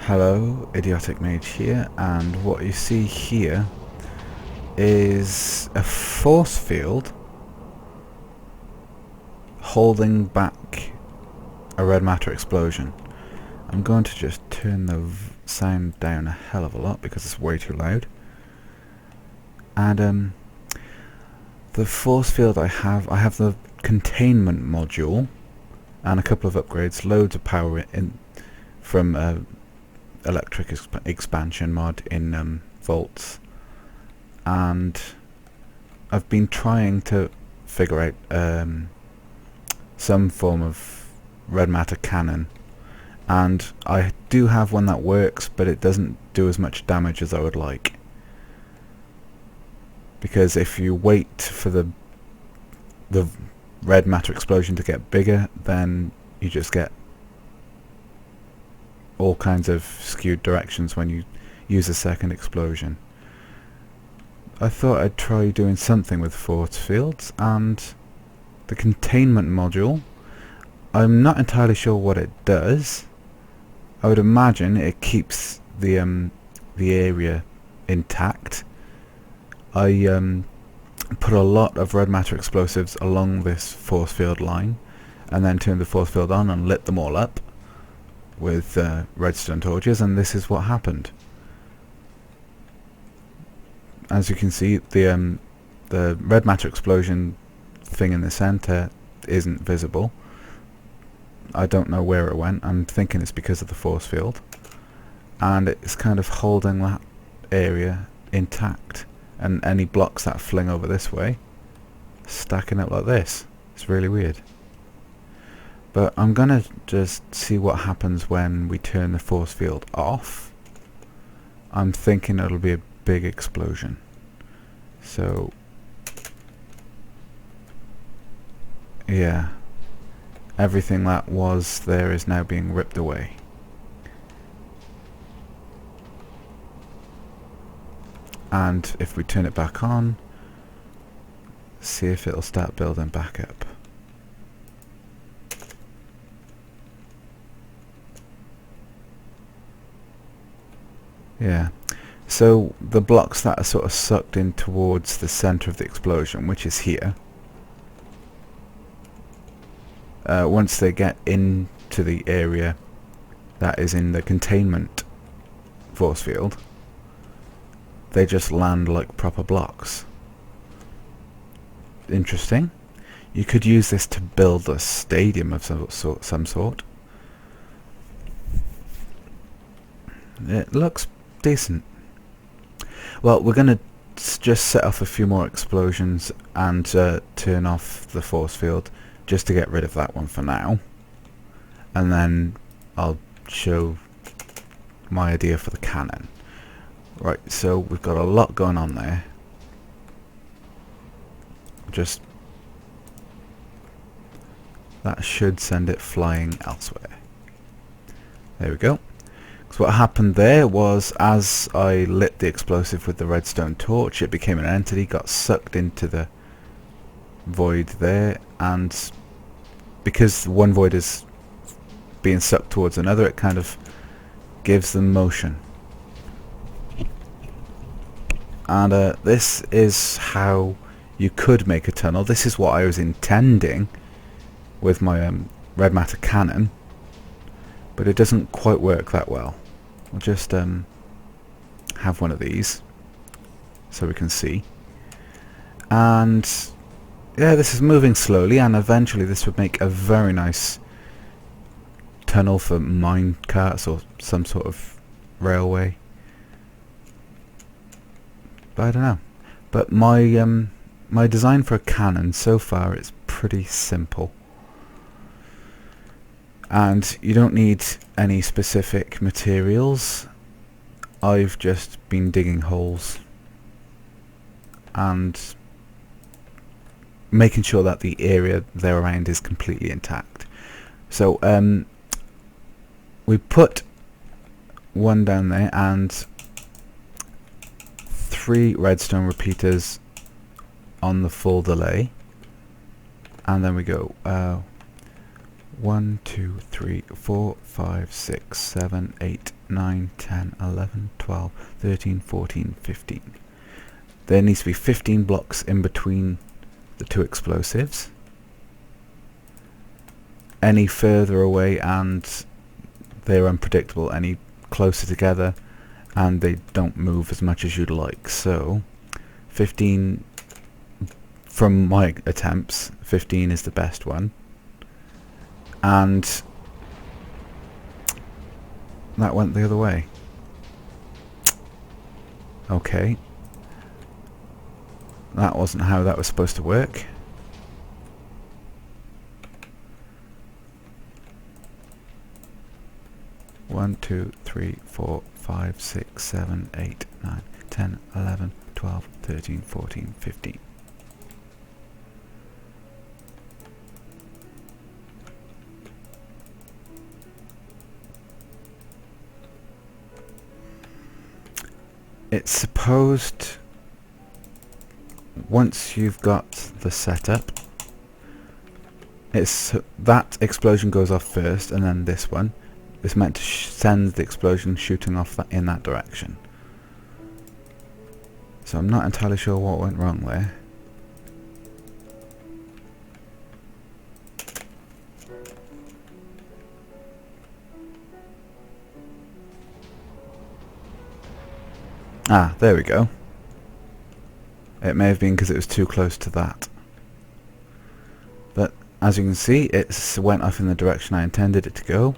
Hello, Idiotic Mage here, and what you see here is a force field holding back a red matter explosion. I'm going to just turn the sound down a hell of a lot because it's way too loud. And the force field I have the containment module and a couple of upgrades, loads of power in from electric expansion mod in Volts, and I've been trying to figure out some form of red matter cannon, and I do have one that works, but it doesn't do as much damage as I would like, because if you wait for the red matter explosion to get bigger, then you just get all kinds of skewed directions when you use a second explosion. I thought I'd try doing something with force fields, and the containment module, I'm not entirely sure what it does. I would imagine it keeps the area intact. I put a lot of red matter explosives along this force field line, and then turned the force field on and lit them all up with redstone torches, and this is what happened. As you can see, the red matter explosion thing in the center isn't visible. I don't know where it went. I'm thinking it's because of the force field, and it's kind of holding that area intact, and any blocks that fling over this way stacking up like this. It's really weird. But I'm gonna just see what happens when we turn the force field off. I'm thinking it'll be a big explosion. So yeah, everything that was there is now being ripped away. And if we turn it back on, see if it'll start building back up. Yeah, so the blocks that are sort of sucked in towards the center of the explosion, which is here, once they get into the area that is in the containment force field, they just land like proper blocks. Interesting. You could use this to build a stadium of some sort. It looks decent. Well, we're going to just set off a few more explosions and turn off the force field just to get rid of that one for now, and then I'll show my idea for the cannon. Right, so we've got a lot going on there. Just that should send it flying elsewhere. There we go. So what happened there was, as I lit the explosive with the redstone torch, it became an entity, got sucked into the void there, and because one void is being sucked towards another, it kind of gives them motion. And this is how you could make a tunnel. This is what I was intending with my red matter cannon, but it doesn't quite work that well. We'll just have one of these so we can see. And yeah, this is moving slowly, and eventually this would make a very nice tunnel for mine carts or some sort of railway. But I don't know. But my design for a cannon so far is pretty simple. And you don't need any specific materials. I've just been digging holes and making sure that the area there around is completely intact. So we put one down there and 3 redstone repeaters on the full delay, and then we go 1, 2, 3, 4, 5, 6, 7, 8, 9, 10, 11, 12, 13, 14, 15. There needs to be 15 blocks in between the two explosives. Any further away and they're unpredictable, any closer together and they don't move as much as you'd like. So 15, from my attempts, 15 is the best one. And that went the other way. Okay. That wasn't how that was supposed to work. One, 2, 3, 4, 5, 6, 7, 8, 9, 10, 11, 12, 13, 14, 15. It's supposed, once you've got the setup, it's that explosion goes off first, and then this one is meant to send the explosion shooting off in that direction. So I'm not entirely sure what went wrong there. Ah, there we go. It may have been because it was too close to that. But as you can see, it went off in the direction I intended it to go.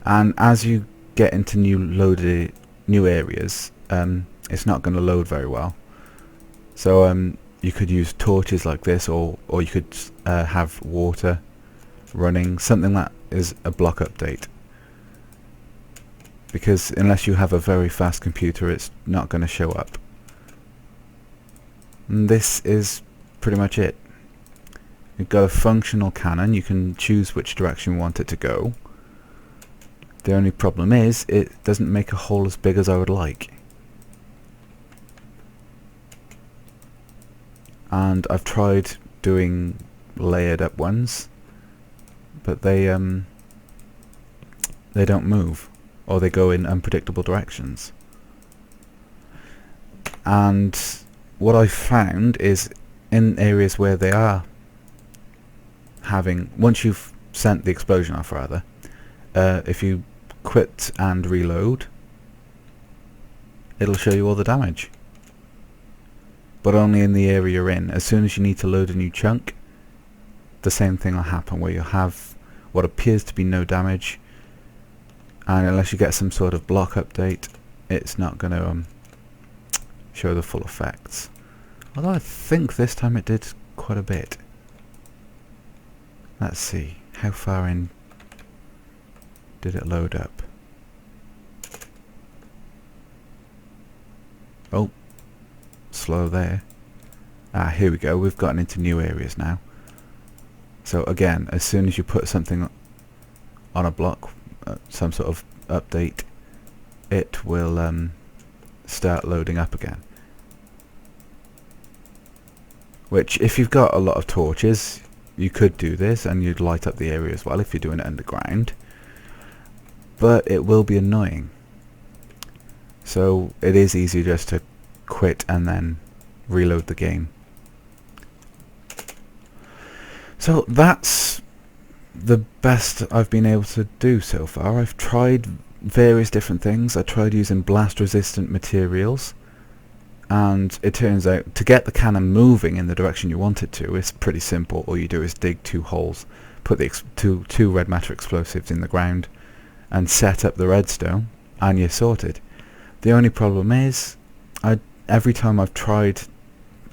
And as you get into new areas, it's not going to load very well. So you could use torches like this, or you could have water running, something that is a block update. Because unless you have a very fast computer, it's not going to show up. And this is pretty much it. You've got a functional cannon. You can choose which direction you want it to go. The only problem is it doesn't make a hole as big as I would like. And I've tried doing layered up ones, but they don't move, or they go in unpredictable directions. And what I found is in areas where they are having, once you've sent the explosion off rather, if you quit and reload, it'll show you all the damage. But only in the area you're in. As soon as you need to load a new chunk, the same thing will happen, where you'll have what appears to be no damage, and unless you get some sort of block update, it's not going to show the full effects. Although I think this time it did quite a bit. Let's see, how far in did it load up? Oh, slow there. Ah, here we go, we've gotten into new areas now. So again, as soon as you put something on a block, some sort of update, it will start loading up again. Which, if you've got a lot of torches, you could do this and you'd light up the area as well if you're doing it underground. But it will be annoying. So it is easier just to quit and then reload the game. So that's the best I've been able to do so far. I've tried various different things. I tried using blast resistant materials, and it turns out to get the cannon moving in the direction you want it to, it's pretty simple. All you do is dig 2 holes, put the two red matter explosives in the ground, and set up the redstone, and you're sorted. The only problem is, every time I've tried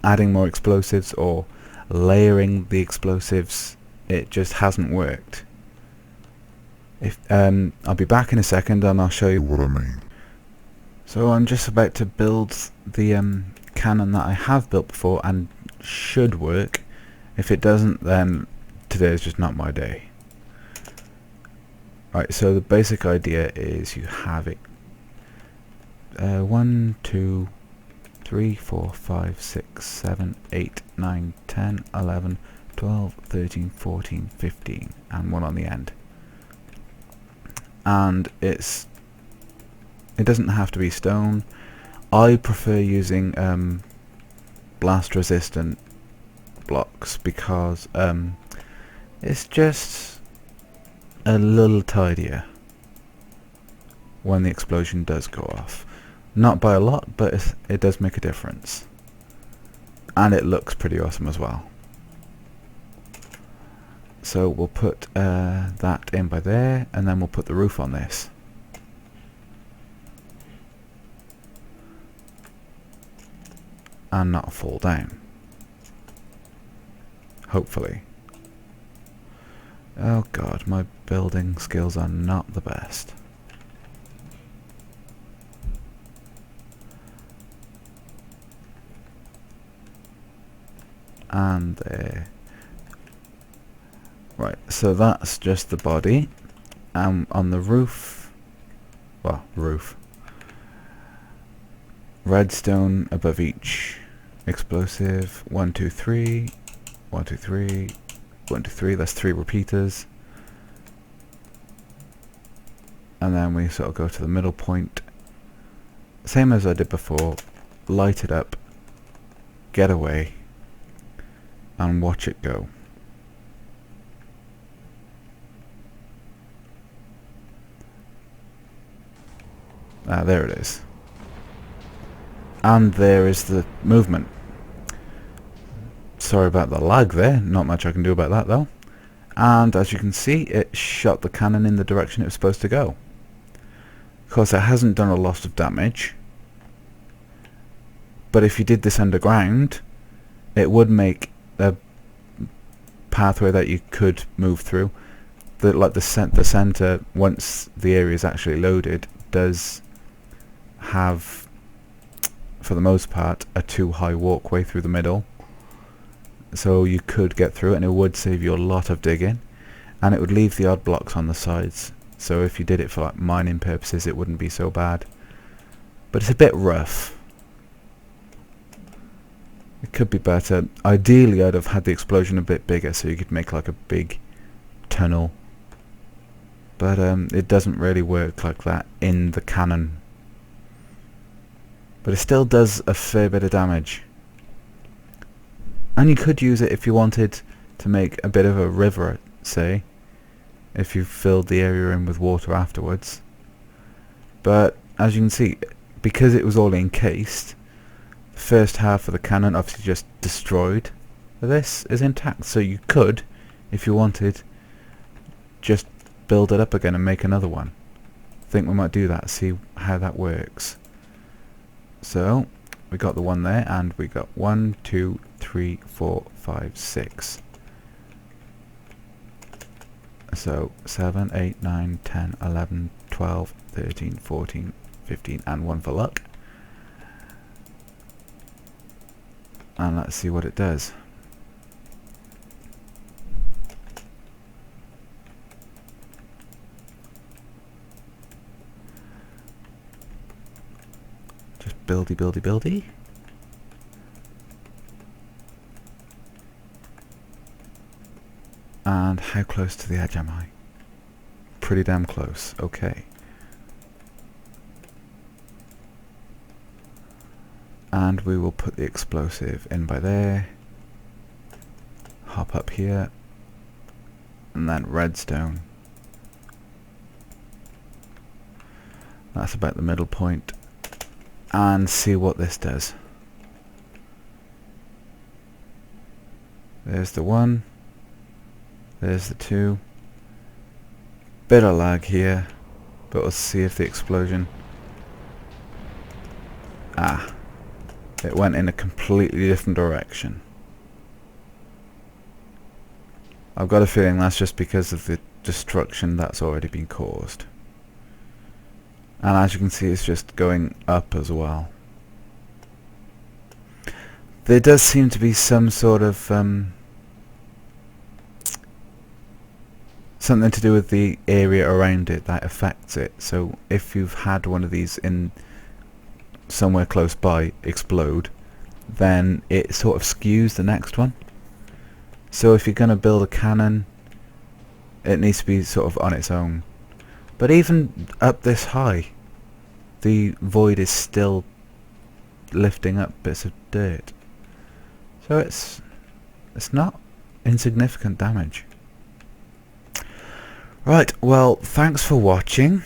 adding more explosives or layering the explosives, it just hasn't worked. I'll be back in a second and I'll show you what I mean. So I'm just about to build the cannon that I have built before and should work. If it doesn't, then today is just not my day. Right, so the basic idea is you have it 1, 2, 3, 4, 5, 6, 7, 8, 9, 10, 11, 12, 13, 14, 15, and one on the end. and it doesn't have to be stone. I prefer using blast resistant blocks because it's just a little tidier when the explosion does go off. Not by a lot, but it does make a difference, and it looks pretty awesome as well. So we'll put that in by there, and then we'll put the roof on this. And not fall down. Hopefully. Oh god, my building skills are not the best. And there. Right, so that's just the body. And on the roof, well, roof, redstone above each explosive. 1 2 3 1 2 3 1 2 3. That's 3 repeaters, and then we sort of go to the middle point, same as I did before. Light it up, get away, and watch it go. Ah, there it is. And there is the movement. Sorry about the lag there, not much I can do about that though. And as you can see, it shot the cannon in the direction it was supposed to go. Of course, it hasn't done a lot of damage, but if you did this underground, it would make a pathway that you could move through. Like the center, once the area is actually loaded, does have, for the most part, a too high walkway through the middle, so you could get through it, and it would save you a lot of digging, and it would leave the odd blocks on the sides, so if you did it for like mining purposes it wouldn't be so bad. But it's a bit rough. It could be better. Ideally I'd have had the explosion a bit bigger so you could make like a big tunnel, but it doesn't really work like that in the cannon. But it still does a fair bit of damage. And you could use it if you wanted to make a bit of a river, say, if you filled the area in with water afterwards. But as you can see, because it was all encased, the first half of the cannon obviously just destroyed. This is intact, so you could, if you wanted, just build it up again and make another one. I think we might do that, see how that works. So we got the one there, and we got 1 2 3 4 5 6. So 7 8 9 10 11 12 13 14 15, and 1 for luck. And let's see what it does. Buildy, buildy, buildy. And how close to the edge am I? Pretty damn close. Okay. And we will put the explosive in by there. Hop up here. And then redstone. That's about the middle point. And see what this does. There's the 1. There's the 2. Bit of lag here, but we'll see if the explosion... Ah, it went in a completely different direction. I've got a feeling that's just because of the destruction that's already been caused. And as you can see, it's just going up as well. There does seem to be some sort of something to do with the area around it that affects it. So if you've had one of these in somewhere close by explode, then it sort of skews the next one. So if you're going to build a cannon, it needs to be sort of on its own. But even up this high, the void is still lifting up bits of dirt. So it's not insignificant damage. Right, well, thanks for watching,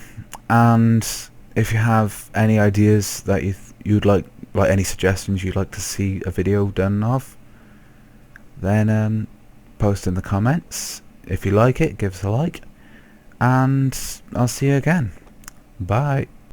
and if you have any ideas that you'd like any suggestions you'd like to see a video done of, then post in the comments. If you like it, give us a like, and I'll see you again. Bye.